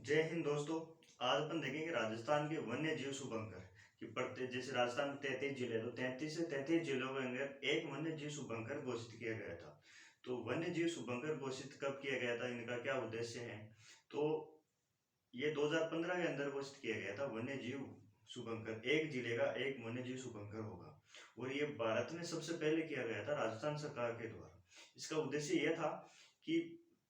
जय हिंद दोस्तों। आज अपन देखेंगे राजस्थान के वन्य जीव शुभंकर कि प्रत्येक जैसे राजस्थान में 33 जिले हैं, तो 33 से 33 जिलों के अंदर एक वन्य जीव शुभंकर घोषित किया गया था। तो वन्य जीव शुभंकर घोषित कब किया गया था, इनका क्या उद्देश्य है? तो ये 2015 के अंदर घोषित किया गया था। वन्य जीव शुभंकर एक जिले का एक वन्य जीव शुभंकर होगा और ये भारत में सबसे पहले किया गया था राजस्थान सरकार के द्वारा। इसका उद्देश्य यह था कि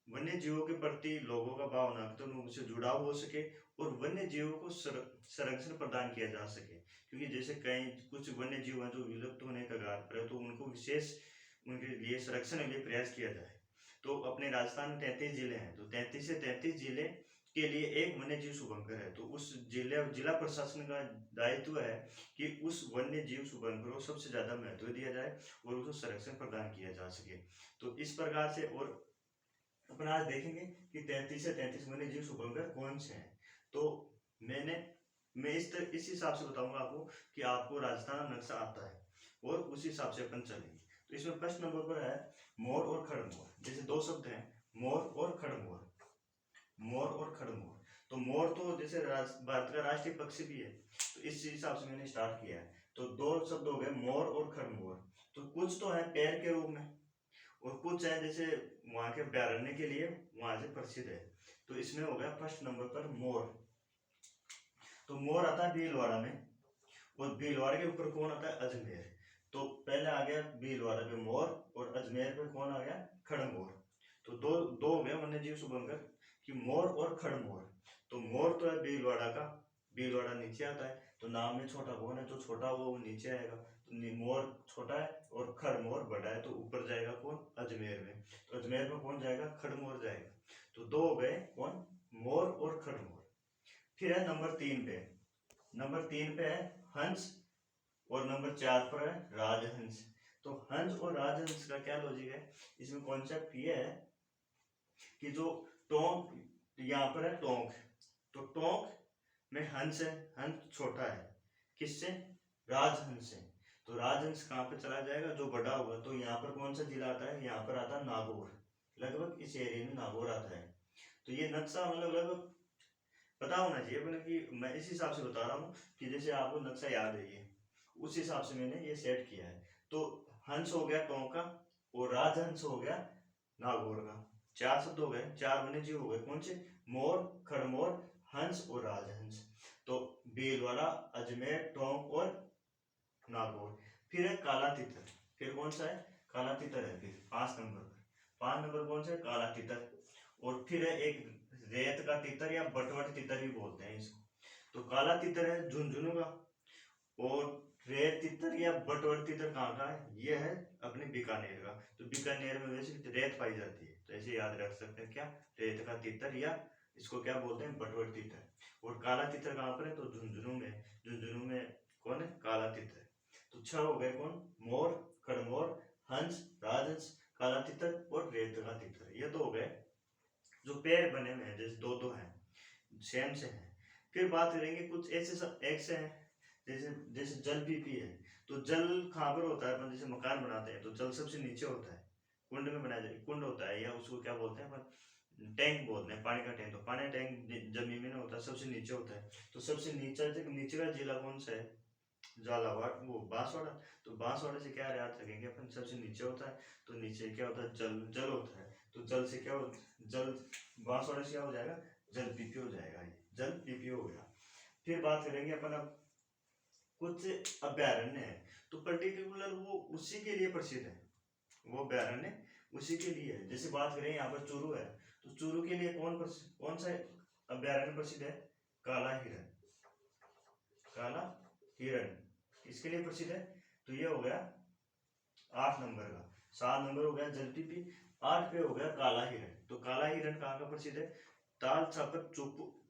वन्य जीवों के प्रति लोगों का भावनात्मक रूप से जुड़ाव हो सके और वन्य जीवों को संरक्षण प्रदान किया जा सके, क्योंकि जैसे कई कुछ वन्य जीव हैं जो विलुप्त होने के कगार पर है, तो उनको विशेष उनके लिए संरक्षण के लिए प्रयास किया जाए। तो अपने राजस्थान में 33 जिले हैं, तो 33 से 33 जिले के लिए एक वन्य जीव शुभंकर है। तो उस जिला प्रशासन का दायित्व है कि उस वन्य जीव शुभंकर को सबसे ज्यादा महत्व दिया जाए और उसको संरक्षण प्रदान किया जा सके। तो इस प्रकार से और अपन आज देखेंगे कि 33 से 33 वन्य जीव शुभंकर कौन से हैं। तो मैं इस हिसाब से बताऊंगा आपको कि आपको राजस्थान नक्शा आता है और उस हिसाब से अपन चलेंगे। तो इसमें फर्स्ट नंबर पर है मोर और खड़मोर। जैसे दो शब्द हैं, मोर और खड़मोर। मोर और खड़मोर, तो मोर तो जैसे भारत का राष्ट्रीय पक्षी भी है, तो इस हिसाब से मैंने स्टार्ट किया है। तो दो शब्द हो गए मोर और खड़मोर। तो कुछ तो है पैर के रूप में और कुछ है जैसे वहां के अभ्यारण्य के लिए वहां से प्रसिद्ध है। तो इसमें हो गया फर्स्ट नंबर पर मोर। तो मोर आता है भीलवाड़ा में और भीलवाड़ा के ऊपर कौन आता है? अजमेर। तो पहले आ गया भीलवाड़ा पे मोर और अजमेर पे कौन आ गया? खड़मोर। तो दो दो हो गए वन्य जीव शुभंकर कि मोर और खड़मोर। तो मोर तो है भीलवाड़ा का, भीलवाड़ा नीचे आता है, तो नाम में छोटा कौन है? जो छोटा वो नीचे आएगा। तो मोर छोटा है और खड़मोर बड़ा है, तो ऊपर जाएगा कौन? अजमेर में। तो अजमेर में कौन जाएगा? खड़मोर जाएगा। तो दो हो गए कौन? मोर और खड़मोर। फिर है नंबर 3 पे, नंबर 3 पे है हंस और नंबर 4 पर है राजहंस। तो हंस और राजहंस का क्या लॉजिक है? इसमें कॉन्सेप्ट ये है कि जो टोंक यहाँ पर है टोंक, तो टोंक में हंस है, हंस छोटा है, किससे? राजहंस से। तो राजहंस कहाँ पे चला जाएगा? जो बड़ा होगा। तो यहाँ पर कौन सा जिला आता है? यहाँ पर आता है नागौर। लगभग इस एरिया में नागौर आता है। तो ये नक्शा मतलब लगभग पता होना चाहिए, मतलब कि मैं इस हिसाब से बता रहा हूँ कि जैसे आपको नक्शा याद है, ये उस हिसाब से मैंने ये सेट किया है। तो हंस हो गया टोंक का और राजहंस हो गया नागौर का। चार शब्द हो गए, चार वन्य जीव हो गए। कौन से? मोर, खड़मोर, हंस और राजहंस। तो भीलवाड़ा, अजमेर, टोंक और नागौर। फिर है काला तितर। फिर कौन सा है? काला तितर है। फिर 5 नंबर पर, 5 नंबर कौन सा है? काला तितर। और फिर है एक रेत का तितर या बटवट तितर भी बोलते हैं इसको। तो काला तितर है झुंझुनू का और रेत तितर या बटवट तितर कहाँ का है? ये है अपने बीकानेर का। तो बीकानेर में वैसे रेत पाई जाती है, तो ऐसे याद रख सकते हैं क्या? रेत का तितर या इसको क्या बोलते हैं? बटवट तितर। और काला तितर कहाँ पर है? तो झुंझुनू में। झुंझुनू में कौन है? काला तितर। तो 6 हो गए कौन? मोर, खड़मोर, हंस, राजहंस, काला तितर और रेत का तितर। ये तो हो गए जो पैर बने हुए हैं, जैसे दो दो हैं, सेम से हैं। फिर बात करेंगे कुछ ऐसे एक से हैं, जैसे जैसे जल पीपी है। तो जल कहाँ पर होता है? अपन जैसे मकान बनाते हैं तो जल सबसे नीचे होता है, कुंड में बनाया जाए, कुंड होता है या उसको क्या बोलते हैं अपन? टैंक बोलते हैं, पानी का टैंक। तो पानी टैंक जमीन में होता है, सबसे नीचे होता है। तो सबसे नीचे का जिला कौन सा है? झालावाड़, वो बांसवाड़ा। तो बांसवाड़ा से क्या याद रखेंगे अपन? सबसे नीचे होता है, तो नीचे क्या होता है? जल, जल होता है। तो जल से क्या हो? जल, बांसवाड़ा से क्या हो जाएगा? जल पीपी हो जाएगा, ये जल पीपी हो गया। फिर बात करेंगे अपन अब कुछ अभ्यारण्य है, तो पर्टिकुलर वो उसी के लिए प्रसिद्ध है, वो अभ्यारण्य उसी के लिए है। जैसे बात करें यहाँ पर चूरू है, तो चूरू के लिए कौन सा अभ्यारण्य प्रसिद्ध है? काला हिरण। काला हिरण इसके लिए प्रसिद्ध है। तो ये हो गया 8 नंबर का। 7 नंबर हो गया जलपीपी। 8 पे हो गया काला हिरण। तो काला हिरण कहाँ का प्रसिद्ध है? ताल छापर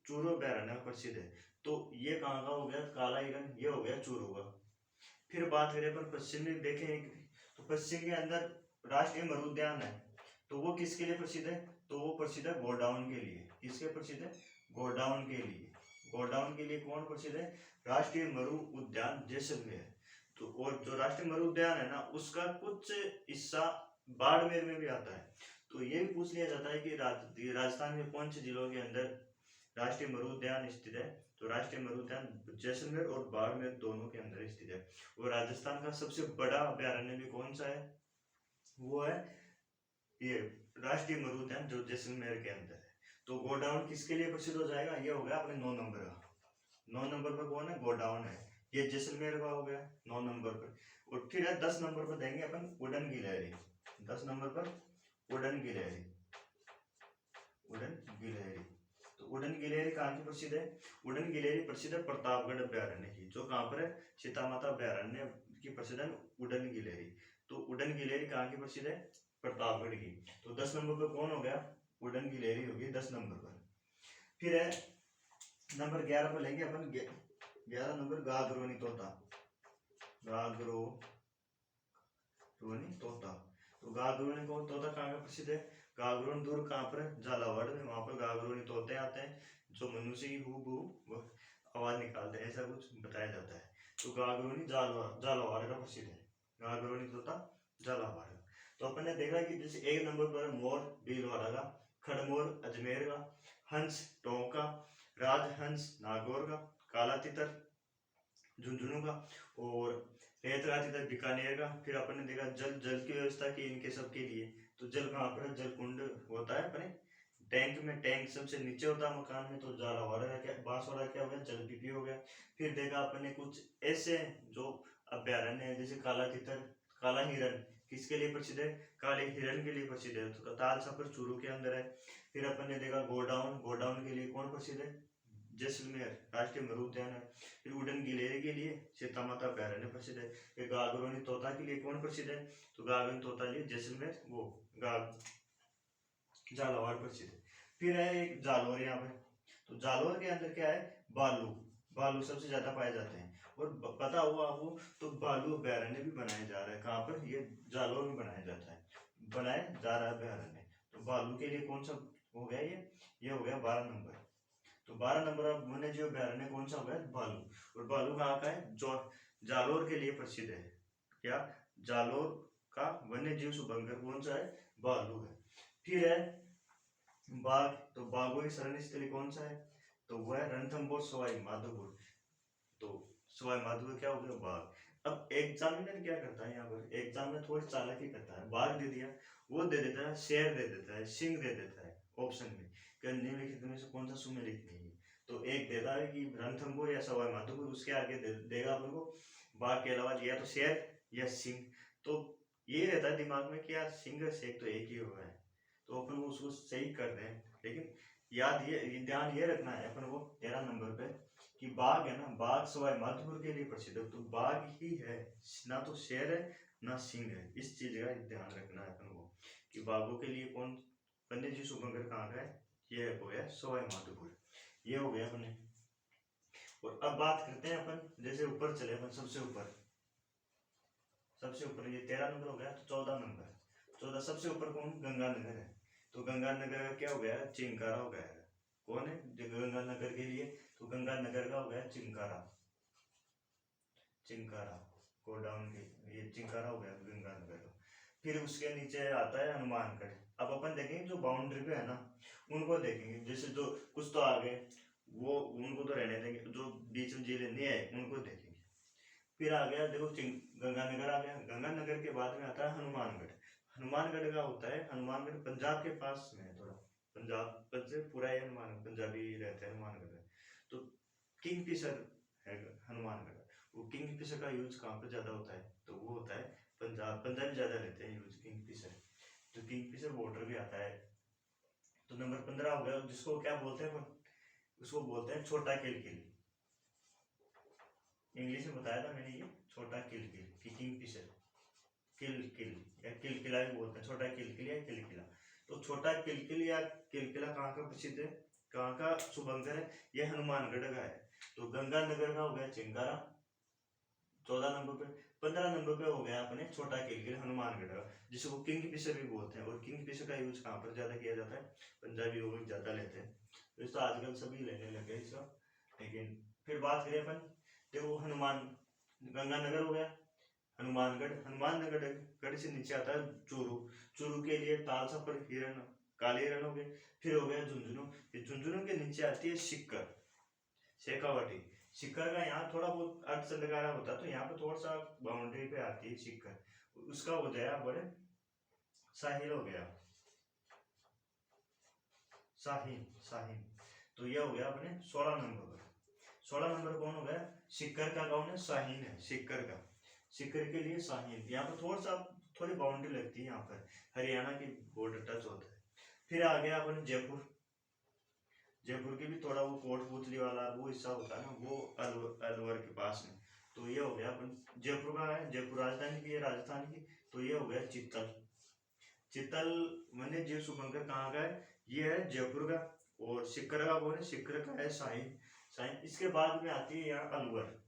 चूरू अभ्यारण्य प्रसिद्ध है। तो ये कहाँ का हो गया? काला हिरण। ये हो गया चूरू का। फिर बात करें पर पश्चिम में देखें, तो पश्चिम के अंदर राष्ट्रीय मरु उद्यान है। तो वो किसके लिए प्रसिद्ध है? तो वो प्रसिद्ध है गोडाउन के लिए। किसके प्रसिद्ध है? गोडाउन के लिए। गोडाउन के लिए कौन प्रसिद्ध है? राष्ट्रीय मरु उद्यान जैसलमेर। तो और जो राष्ट्रीय मरु उद्यान है ना, उसका कुछ हिस्सा बाड़मेर में भी आता है। तो ये भी पूछ लिया जाता है कि राजस्थान में कौन से जिलों के अंदर राष्ट्रीय मरु उद्यान स्थित है। तो राष्ट्रीय मरु उद्यान जैसलमेर और बाड़मेर दोनों के अंदर स्थित है। और राजस्थान का सबसे बड़ा अभ्यारण्य भी कौन सा है, वो है ये राष्ट्रीय मरु उद्यान जो जैसलमेर के अंदर है। तो गोडाउन किसके लिए प्रसिद्ध हो जाएगा, ये हो गया अपने 9 नंबर का। 9 नंबर पर कौन है, गोडाउन है, ये जैसलमेर का हो गया 9 नंबर पर। और फिर है 10 नंबर पर देंगे अपन उड़न गिलहरी। 10 नंबर पर उड़न गिलहरी, उड़न गिलहरी। तो उड़न गिलहरी कहाँ की प्रसिद्ध है, उड़न गिलहरी प्रसिद्ध है प्रतापगढ़ अभ्यारण्य की, जो कहाँ पर है, सीता माता अभ्यारण्य की प्रसिद्ध है उड़न गिलहरी। तो उड़न गिलहरी कहाँ की प्रसिद्ध है, प्रतापगढ़ की। तो 10 नंबर पर कौन हो गया, उड़न गिलहरी होगी 10 नंबर पर। फिर है नंबर 11 पर लेंगे अपन 11 नंबर गागरोनी तोता, गागरोनी तोता। तो गागरोनी को तोता कहाँ का प्रसिद्ध है, गागरोन दुर्ग कहाँ पर है, झालावाड़ में, वहां पर गागरोनी तोते आते हैं जो मनुष्य की हूबहू आवाज निकालते हैं, ऐसा कुछ बताया जाता है। तो गागरोनी झालावाड़ का प्रसिद्ध है, गागरोनी तोता झालावाड़ का। तो अपन ने देखा कि जैसे 1 नंबर पर मोर भीलवाड़ा का, खड़मोर अजमेर का, हंस टोंक का, राजहंस नागौर का, काला तितर झुंझुनू का, और रेतरा तितर बीकानेर का। फिर अपन ने देखा जल की व्यवस्था की इनके सबके लिए। तो जल कहाँ पर, जल कुंड होता है अपने टैंक में, टैंक सबसे नीचे होता है मकान में। तो झालावाड़ा का क्या, बांसवाड़ा क्या हो गया, जल पीपी हो गया। फिर देखा अपन ने कुछ ऐसे जो अभ्यारण्य है, जैसे काला तितर, काला हिरण किसके लिए प्रसिद्ध है, काले हिरण के लिए प्रसिद्ध है, तो ताल सफर चूरू के अंदर है। फिर अपन ने देखा गोडाउन, गोडाउन के लिए कौन प्रसिद्ध है, जैसलमेर राष्ट्रीय मरु उद्यान है। फिर उड़न गिलहरी के लिए सीता माता अभ्यारण्य प्रसिद्ध है। फिर गागरोनी तोता के लिए कौन प्रसिद्ध है, तो गागरोनी तोता के लिए जैसलमेर वो झालावाड़ प्रसिद्ध है। फिर है एक जालोर यहाँ पे। तो जालोर के अंदर क्या है, भालू, भालू सबसे ज्यादा पाए जाते हैं। और पता हुआ आपको, तो भालू अभ्यारण्य भी बनाया जा रहा है, कहाँ पर, ये जालोर में बनाया जाता है, बनाया जा रहा है अभ्यारण्य। तो भालू के लिए कौन सा हो गया, ये हो गया 12 नंबर। तो 12 नंबर वन्य जीव अभ्यारण्य कौन सा हो गया, भालू। और भालू कहाँ का है, जो जालोर के लिए प्रसिद्ध है। क्या, जालोर का वन्य जीव शुभंकर कौन सा है, भालू है। फिर है बाघ। तो बाघों की शरण स्थली कौन सा है, तो वह है रणथंभौर सवाई माधोपुर। तो सवाई माधोपुर क्या हो गया, बाघ। अब एग्जामिनर क्या करता है, यहाँ पर एग्जामिनर थोड़ी चालाकी करता है, बाघ दे दिया, वो दे देता है शेर दे देता है, सिंह दे देता है ऑप्शन में, कि निम्नलिखित में से कौन सा सुमेलित नहीं है। तो एक देता है कि रणथंभौर या सवाई माधोपुर, उसके आगे देगा अपन को बाघ के अलावा या तो शेर या सिंह। तो ये रहता है दिमाग में कि यार सिंह और शेर तो एक ही हुआ है, तो अपन उसको सही कर रहे हैं। लेकिन ध्यान ये रखना है अपन को 13 नंबर पे कि बाघ है ना, बाघ सवाई माधोपुर के लिए प्रसिद्ध है, तो बाघ ही है, ना तो शेर है ना सिंह है। इस चीज का ध्यान रखना है अपन को कि बाघों के लिए कौन वन्य जीव शुभंकर कहाँ का है, ये हो गया सवाई माधोपुर। ये हो गया अपने। और अब बात करते हैं अपन, जैसे ऊपर चले अपन, सबसे ऊपर ये 13 नंबर हो गया। तो 14 नंबर, 14 सबसे ऊपर कौन, गंगानगर है। तो गंगानगर का क्या हो गया, चिंकारा हो गया। कौन है गंगानगर के लिए, तो गंगानगर का हो गया चिंकारा, चिंकारा गोडाउन के ये चिंकारा हो गया गंगानगर का। फिर उसके नीचे आता है हनुमानगढ़। अब अपन देखेंगे जो बाउंड्री पे है ना, उनको देखेंगे, जैसे जो कुछ तो आ गए वो उनको तो रहने देंगे, जो बीच में जिले नहीं आए उनको देखेंगे। फिर आ गया देखो गंगानगर आ गया। गंगानगर के बाद में आता है हनुमानगढ़। हनुमानगढ़ का होता है, हनुमानगढ़ पंजाब के पास में है थोड़ा, पंजाब से पूरा ही हनुमान पंजाबी रहते हैं हनुमानगढ़ में। तो किंगफिशर है हनुमानगढ़। वो किंगफिशर का यूज कहाँ पर ज्यादा होता है, तो वो होता है पंजाब, पंजाबी ज्यादा लेते हैं यूज किंगफिशर। तो किंगफिशर वाटर भी आता है। तो नंबर 15 हो गया, जिसको क्या बोलते हैं, उसको बोलते हैं छोटा किलकिल। इंग्लिश में बताया था मैंने, ये छोटा किलकिल की किंगफिशर, किलकिल या किलकिला भी बोलते हैं, छोटा किलकिल या किलकिला। तो छोटा किलकिल या किलकिला कहाँ का प्रसिद्ध है, कहाँ का शुभंकर है, ये हनुमानगढ़ का है। तो गंगानगर का हो गया चिंकारा 14 नंबर पे। 15 नंबर पे हो गया अपने छोटा किलकिल हनुमानगढ़ का, जिसको किंगफिशर भी बोलते हैं। और किंगफिशर का यूज कहाँ पर ज्यादा किया जाता है, पंजाबी लोग ज्यादा लेते हैं। तो इस तो आजकल सभी लेने लगे इसका। लेकिन फिर बात करें अपन, देखो हनुमान गंगानगर हो गया, हनुमानगढ़, हनुमानगढ़ गढ़ से नीचे आता है चूरू। चूरू के लिए ताल सफर हिरण काली रण हो गए। फिर हो गया झुंझुनू। झुंझुनू के नीचे आती है सिक्कर, शेखावाटी। सिक्कर का यहाँ थोड़ा बहुत अर्थ लगाना होता है, तो यहाँ पे थोड़ा सा बाउंड्री पे आती है सिक्कर। उसका हो जाए बड़े साहिल हो गया, शाहीन शाहीन। तो यह हो गया अपने 16 नंबर पर। 16 नंबर कौन हो गया? सिक्कर का कौन है? शाहीन है, सिक्कर का। सिक्कर के लिए शाहीन। यहाँ पर थोड़ी बाउंड्री लगती है, यहाँ पर हरियाणा की बॉर्डर टच होता है। फिर आ गया अपन जयपुर। जयपुर की भी थोड़ा वो कोटपुतली वाला वो हिस्सा होता है ना, वो अलवर के पास में। तो ये हो गया अपन जयपुर का है, जयपुर राजधानी की है राजस्थान की। तो ये हो गया चित्तल। चित्तल वन्य जीव सुबंकर कहाँ का है? ये है जयपुर का। और सिक्कर का कौन है? सिक्कर का है शाहीन। शाहीन। इसके बाद में आती है यहाँ अलवर।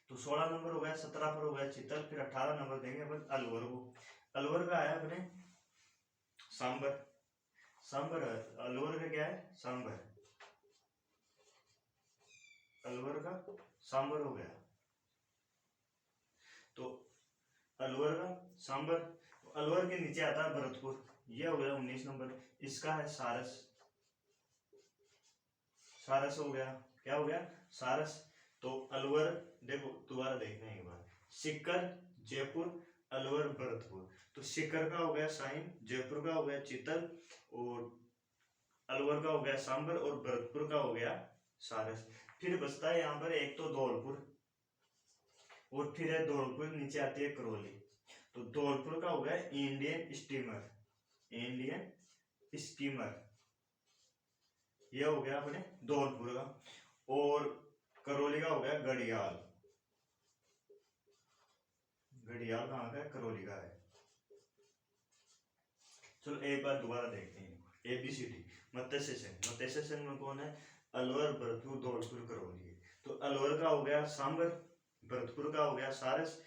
तो 16 नंबर हो गया, 17 पर हो गया चित्तल। फिर 18 नंबर देंगे अपन अलवर को। अलवर का है अपने सांबर। सांबर अलवर का क्या है? सांबर। अलवर का सांबर हो गया। तो अलवर का सांबर। अलवर के नीचे आता है भरतपुर। यह हो गया 19 नंबर। इसका है सारस। सारस हो गया। क्या हो गया? सारस। तो अलवर देखो, दोबारा देखना है एक बार। सिक्कर, जयपुर, अलवर, भरतपुर। तो सिक्कर का हो गया शाहीन, जयपुर का हो गया चित्तल, और अलवर का हो गया सांबर, और भरतपुर का हो गया सारस। फिर बचता है यहाँ पर एक तो धौलपुर, और फिर है धौलपुर नीचे आती है करौली। तो धौलपुर का हो गया इंडियन स्टीमर। इंडियन स्टीमर यह हो गया अपने धौलपुर का। और करौली का हो गया घड़ियाल। घड़ियाल कहाँ का है? करौली का है। चलो एक बार दोबारा देखते हैं। ABCD मत्स्य संघ। मत्स्य संघ में कौन है? अलवर, भरतपुर, धौलपुर, करौली। तो अलवर का हो गया सांबर, भरतपुर का हो गया सारस,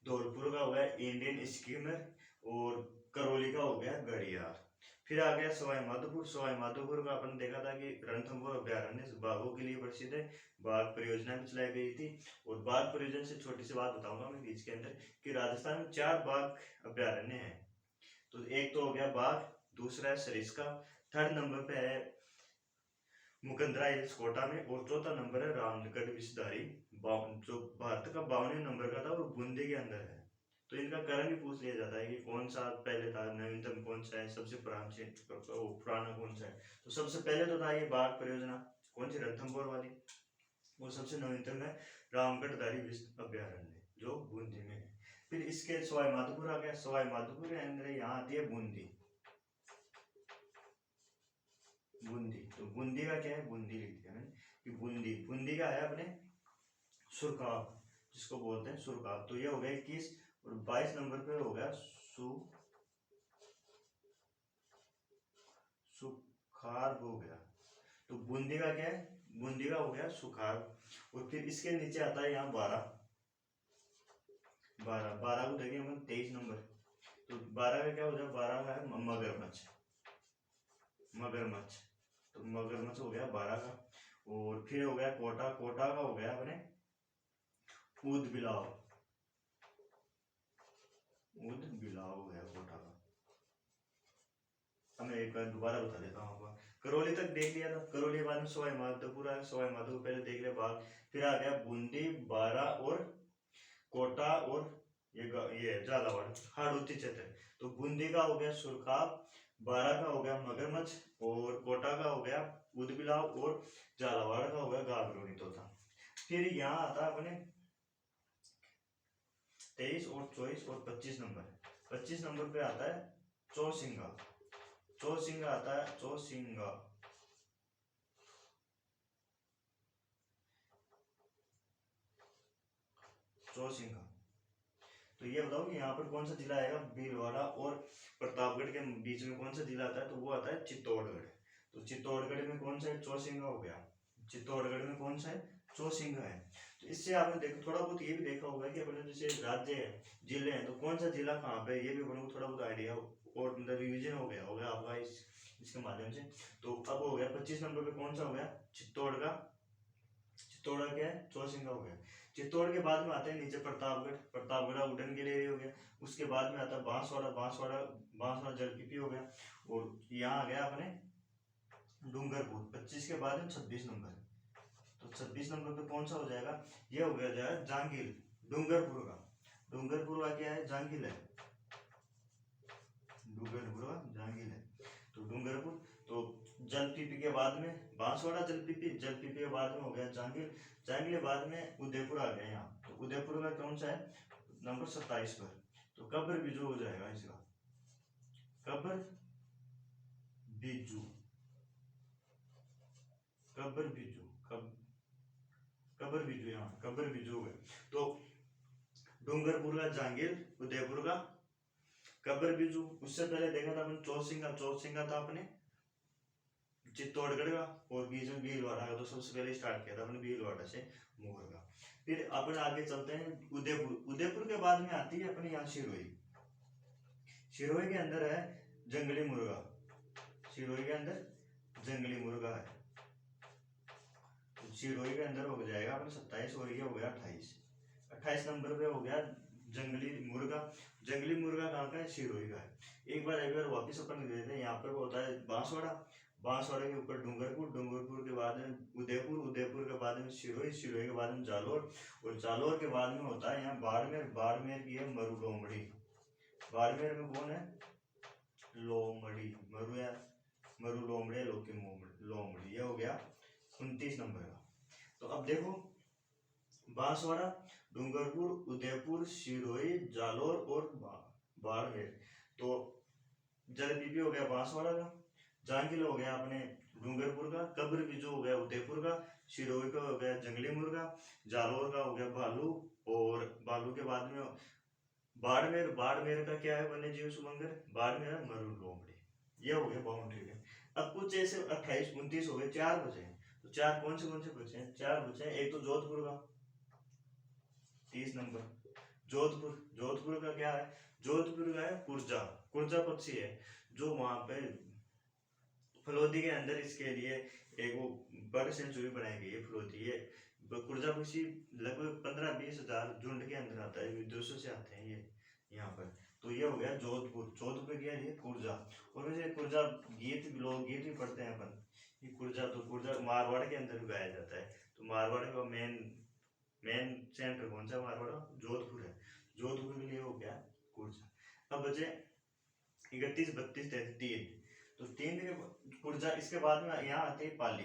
धौलपुर का हो गया इंडियन स्कीमर, और करौली का हो गया घड़ियाल। फिर आ गया सवाई माधोपुर। सवाई माधोपुर का अपन देखा था कि रणथंभौर अभ्यारण्य बाघों के लिए प्रसिद्ध है। बाघ परियोजना भी चलाई गई थी। और बाघ परियोजना से छोटी सी बात बताऊंगा मैं बीच के अंदर, कि राजस्थान में 4 बाघ अभ्यारण्य है। तो एक तो हो गया बाघ, दूसरा है सरिस्का, थर्ड नंबर पे है मुकंदरा हिल्स कोटा में, और चौथा नंबर है रामगढ़ विषधारी, जो भारत का 52वें नंबर का था, और बूंदी के अंदर है। तो इनका कारण भी पूछ लिया जाता है कि कौन सा पहले था, नवीनतम कौन सा है, सबसे पुराना कौन सा है। तो सबसे पहले तो था ये बाघ परियोजना, कौन सी? रणथंभौर वाली। और सबसे नवीनतम है रामगढ़धारी विश्व अभ्यारण्य, जो बूंदी में है। फिर इसके सवाई माधोपुर आ गया। सवाई माधोपुर के अंदर यहाँ आती है बूंदी। बूंदी, तो बूंदी का क्या है? बूंदी लिख दिया मैंने कि बूंदी। बूंदी का है अपने सुरखाब, जिसको बोलते हैं सुरखाब। तो ये हो गया 21। और 22 नंबर पे हो गया सुखार हो गया। तो बूंदी का क्या है? बूंदी का हो गया सुखार। और फिर इसके नीचे आता है यहाँ 12। 12 को देखें हम 23 नंबर। तो 12 का क्या हो जाए? 12 का है मगरमच्छ। मगरमच्छ, तो मगरमच्छ हो गया 12 का। और फिर हो गया कोटा। कोटा का हो गया अपने ऊद बिलाव। ऊद बिलाव हो गया कोटा का। हमें एक बार दोबारा बता देता हूँ। करौली तक देख लिया था। करौली के बाद में सवाई माधोपुर आया। सवाई माधोपुर पहले देख लिया बाघ। फिर आ गया बूंदी, 12 और कोटा, और ये झालावाड़ हाड़ौती क्षेत्र। तो बूंदी का हो गया सुरखाब, 12 का हो गया मगरमच्छ, और कोटा का हो गया ऊदबिलाव, और झालावाड़ का हो गया गागरोनी तोता। फिर यहाँ आता अपने 23 और 24 और 25 नंबर। 25 नंबर पे आता है चौसिंगा। चौसिंगा आता है, चौसिंगा। चौसिंगा। तो ये बताओ कि यहाँ पर कौन सा जिला आएगा? भीलवाड़ा और प्रतापगढ़ के बीच में कौन सा जिला आता है? तो वो आता है चित्तौड़गढ़। तो चित्तौड़गढ़ में कौन सा है? चौसिंगा हो गया। चित्तौड़गढ़ में कौन सा है? चौसिंगा है। तो इससे आपने देखो थोड़ा बहुत ये भी देखा होगा कि अपने जैसे राज्य है, जिले हैं, तो कौन सा जिला कहाँ पे, ये भी अपने को थोड़ा बहुत आइडिया और मतलब रिविजन हो गया होगा आपका इसके माध्यम से। तो अब हो गया 25 नंबर पे कौन सा हो गया? चित्तौड़गढ़ चित्तौड़ क्या है, चौसिंगा हो गया। चित्तौड़ के बाद में आते हैं नीचे प्रतापगढ़, प्रतापगढ़ उड़न के लिए हो गया। उसके बाद में आता है बांसवाड़ा, बांसवाड़ा जलपीपी हो गया। और यहाँ आ गया अपने डूंगरपुर। 25 के बाद में 26 नंबर, तो 26 नंबर पे कौन सा हो जाएगा, ये हो गया जाएगा जांगिल, डूंगरपुर का। डूंगरपुर का क्या है, जांगिल है, डूंगरपुर का जांगिल है। तो डूंगरपुर, तो जलपीपी के बाद में बांसवाड़ा, जलपीपी के बाद में हो गया जांगिल, जांगिल के बाद में उदयपुर आ गया यहाँ। तो उदयपुर का कौन सा है, नंबर 27 पर। तो कब्र बिजू हो जाएगा इसका, कब्र बिजू, कब्र बिजू, कब्र बिजू, यहाँ कब्र बिजू है। तो डूंगरपुर का जांगिल, उदयपुर का कब्र बिजू। उससे पहले देखा था अपन चौसिंगा, चौसिंगा था अपने चित्तौड़गढ़ का, और बीच में भीलवाड़ा का। तो सबसे पहले स्टार्ट किया था अपने भीलवाड़ा से मोर का। फिर अपन आगे चलते हैं उदयपुर। उदयपुर के बाद में आती है अपने यहाँ सिरोही। सिरोही के अंदर है जंगली मुर्गा, सिरोही के अंदर जंगली मुर्गा है। तो सिरोही के अंदर हो जाएगा अपने 27, और ये हो गया 28। 28 नंबर पे हो गया जंगली मुर्गा। जंगली मुर्गा कहाँ का है, सिरोही का है। एक बार वापिस अपन गए थे, यहाँ पर होता है बांसवाड़ा, बांसवाड़ा के ऊपर डूंगरपुर, डूंगरपुर के बाद में उदयपुर, उदयपुर के बाद में सिरोही, सिरोही के बाद में जालोर, और जालोर के बाद में होता है यहाँ बाड़मेर। बाड़मेर की है मरु लोमड़ी। बाड़मेर में कौन है, लोमड़ी, मरु है, मरु लोमड़े, लोमड़ी। ये हो गया 29 नंबर का। तो अब देखो बांसवाड़ा, डूंगरपुर, उदयपुर, सिरोही, जालोर और बाड़मेर। तो जलपीपी हो गया बांसवाड़ा का, जांगिल हो गया अपने डूंगरपुर का, कब्र बिजू हो गया उदयपुर का, सिरोही का हो गया जंगली मुर्गा, जालोर का हो गया भालू, और भालू के बाद में बाड़मेर। बाड़मेर का क्या है, वन्य जीव सुमंगल, बाड़मेर है मरु लोमड़ी। ये हो गया बाउंड्री के। अब कुछ ऐसे 28, 29 हो गए, 4 बचे हैं। तो 4 कौन से बचे हैं, 4 बचे हैं। एक तो जोधपुर का 30 नंबर, जोधपुर, जोधपुर का क्या है, जोधपुर का है कुर्जा, कुर्जा पक्षी है जो वहां पे फलोदी के अंदर इसके लिए एक वो बर्ड सेंचुरी बनाई गई है फलोदी। ये कुर्जा पक्षी लगभग 15-20 हजार झुंड के अंदर आता है, विदेशों से आते हैं ये यहाँ पर। तो ये हो गया जोधपुर, जोधपुर क्या है ये कुर्जा। और वैसे कुर्जा गीत, लोक गीत भी पढ़ते हैं अपन, ये कुर्जा। तो कुर्जा मारवाड़ के अंदर भी गाया जाता है। तो मारवाड़ का मेन सेंटर कौन सा, मारवाड़ जोधपुर है। जोधपुर के लिए हो गया कुर्जा। अब बचे 31, 32, 33। तो 3 के कुर्जा, इसके बाद में यहाँ आते हैं पाली।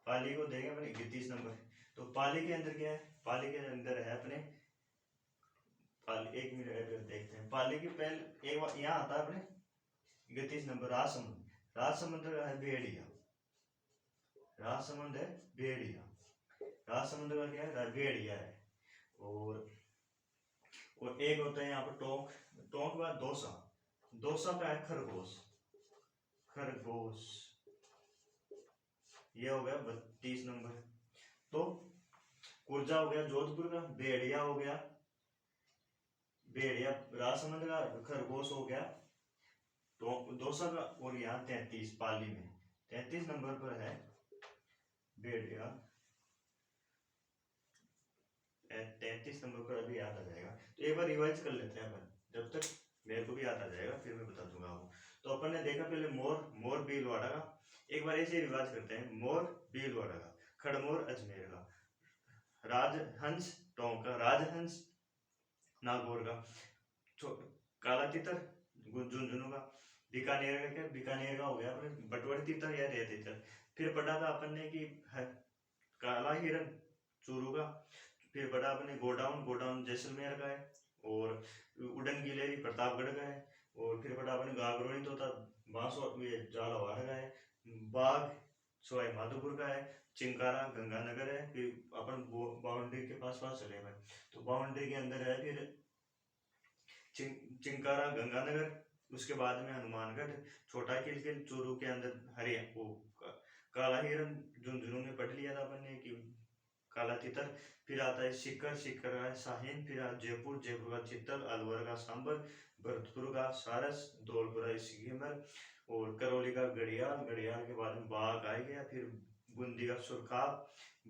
पाली को देंगे अपने 31 नंबर। तो पाली के अंदर क्या है, पाली के अंदर है अपने पाली, 1 मिनट देखते हैं। पाली के पहले एक यहाँ आता है अपने 31 नंबर राजसमंद। राजसमंद का है भेड़िया, राजसमंद है भेड़िया, राजसमंद का क्या है, भेड़िया है। और एक होता है यहाँ पर टोंक, टोंक के बाद दौसा, दौसा का है खरगोश, खरगोश। ये हो गया 32 नंबर। तो कुर्जा हो गया जोधपुर का, भेड़िया हो गया, भेड़िया राजसमंद का, खरगोश हो गया तो दौसा का। और यहाँ 33 पाली में 33 नंबर पर है भेड़िया, 33 नंबर पर अभी याद आ जाएगा। तो एक बार रिवाइज कर लेते हैं अपन, जब तक मेरे को भी याद आ जाएगा फिर मैं बता दूंगा आपको। तो अपन ने देखा पहले मोर, मोर भीलवाड़ा का। एक बार ऐसे रिवाज करते हैं, मोर भीलवाड़ा का, खड़मोर अजमेर का, राजहंस टोंक का, राजहंस नागौर का, काला तितर झुंझुनू का, बीकानेर का क्या, बीकानेर का हो गया अपने बटवर तितर या रे तितर। फिर पढ़ा था अपन ने कि काला हिरन चूरू का। फिर पढ़ा अपने गोडाउन, गोडाउन जैसलमेर का है। और उड़न गिलेरी प्रतापगढ़ का है। और फिर पढ़ा अपने गागरोनी तोता बांसो झालावाड़ का है। बाघ सवाई माधोपुर का है। चिंकारा गंगानगर है। फिर अपन बाउंड्री के पास पास चले गए, तो बाउंड्री के अंदर है फिर चिंकारा गंगानगर, उसके बाद में हनुमानगढ़, छोटा किलकिल, चूरू के अंदर हरिया वो काला हिरन झुंझुनू में पढ़ लिया था अपन ने कि काला तितर। फिर आता है सीकर, सीकर का शाहीन। फिर जयपुर, जयपुर का चित्तल, अलवर का सांबर, भरतपुर का सारस, धौलपुर का सिकंदर, और करौली का घड़ियाल, घड़ियाल के बाद में बाघ आ गया। फिर बूंदी का सुरखाब,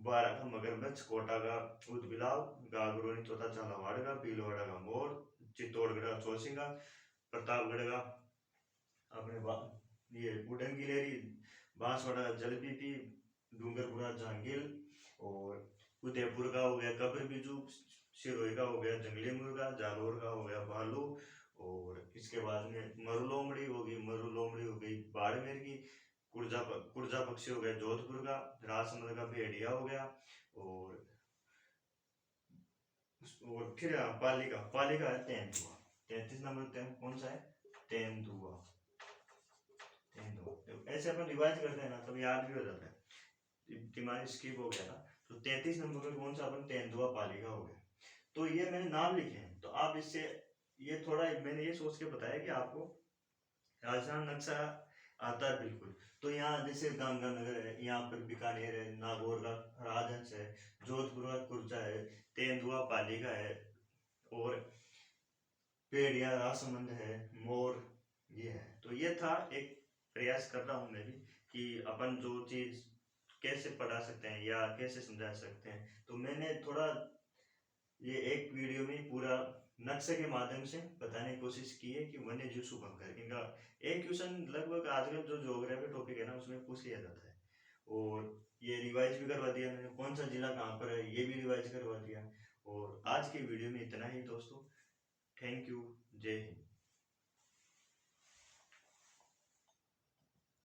बारह का मगरमच्छ, कोटा का उदबिलाव, गागरोनी तोता झालावाड़ का, भीलवाड़ा का मोर, चित्तौड़गढ़ का चौसिंगा, प्रतापगढ़ का अपने ये उड़न गिलेरी, बांसवाड़ा का जलपीपी, डूंगरपुरा झांगिल, और उदयपुर का हो गया कब्र बिजू, सिरोही का हो गया जंगली मुर्गा, जालोर का हो गया भालू, और इसके बाद में मरुलोमड़ी हो गई बाड़मेर की, कुर्जा पक्षी हो गया जोधपुर का, राजसमंद का भेड़िया हो गया, और फिर पालिका है तेंदुआ। 33 नंबर कौन सा है? तेंदुआ। ऐसे अपन रिवाइज करते हैं ना तब याद भी हो जाता है, दिमाग स्किप हो गया ना। तो 33 नंबर पे कौन सा अपन तेंदुआ पालिका हो गया। तो ये मैंने नाम लिखे हैं, तो आप इससे ये थोड़ा मैंने ये सोच के बताया कि आपको राजस्थान नक्शा आता है बिल्कुल। तो यहाँ जैसे गंगानगर है, यहाँ पर बीकानेर है, नागौर का राजहंस है, जोधपुर का कुर्जा है, तेंदुआ पालिका है, और पेड़िया राजसमंद है, मोर ये है। तो ये था एक प्रयास कर रहा हूँ मैं भी कि अपन जो चीज कैसे पढ़ा सकते हैं या कैसे समझा सकते हैं। तो मैंने थोड़ा ये एक वीडियो में पूरा नक्शे के माध्यम से बताने की कोशिश की है कि वन्य जीव शुभंकर इनका एक क्वेश्चन लगभग आजकल जो ज्योग्राफी टॉपिक है ना उसमें पूछ लिया जाता है। और ये रिवाइज भी करवा दिया मैंने, कौन सा जिला कहाँ पर है ये भी रिवाइज करवा दिया। और आज की वीडियो में इतना ही दोस्तों, थैंक यू, जय हिंद।